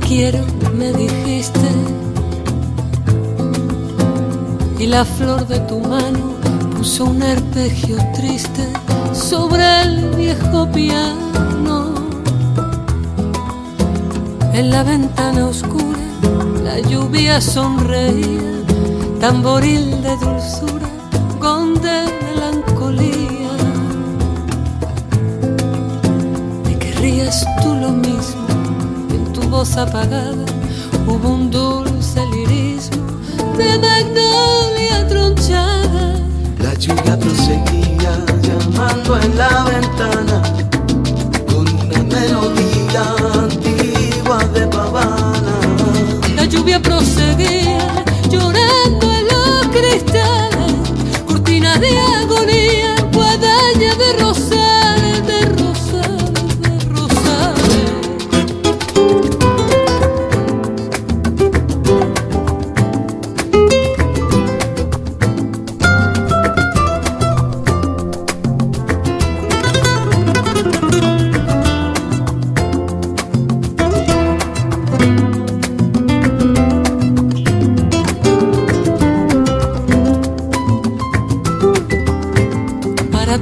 quiero, me dijiste, y la flor de tu mano puso un arpegio triste sobre el viejo piano. En la ventana oscura la lluvia sonreía, tamboril de dulzura con de melancolía. ¿Me querrías tú lo mismo? En tu voz apagada hubo un dulce lirismo de magnolia tronchada. La lluvia proseguía llamando en la ventana con una melodía antigua de pavana. La lluvia proseguía llorando en los cristales, cortina de agonía, guadaña de rosales, de rosales, de rosales.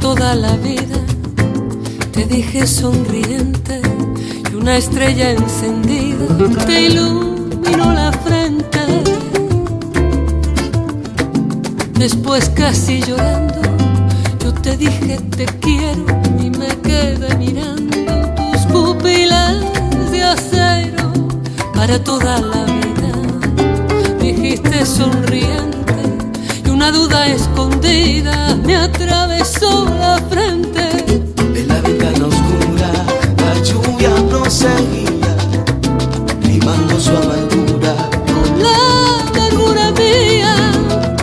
Toda la vida te dije sonriente y una estrella encendida te iluminó la frente. Después casi llorando yo te dije te quiero y me quedé mirando tus pupilas de acero. Para toda la vida dijiste sonriente y una duda escondida me atravesó la frente. En la ventana oscura la lluvia proseguía, rimando su amargura con la amargura mía.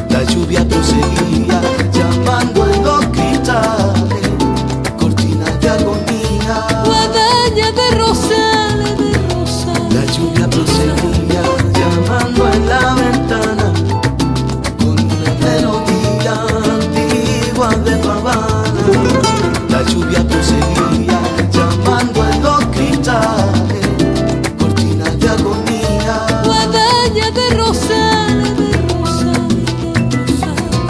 La lluvia proseguía llamando en los cristales, cortinas de agonía, guadaña de rosales, de rosales. La lluvia proseguía llamando en la ventana con una melodía antigua de pavana. La lluvia proseguía llamando en los cristales, cortinas de agonía, guadaña de rosales, de rosales, de rosales.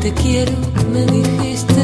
Te quiero, me dijiste,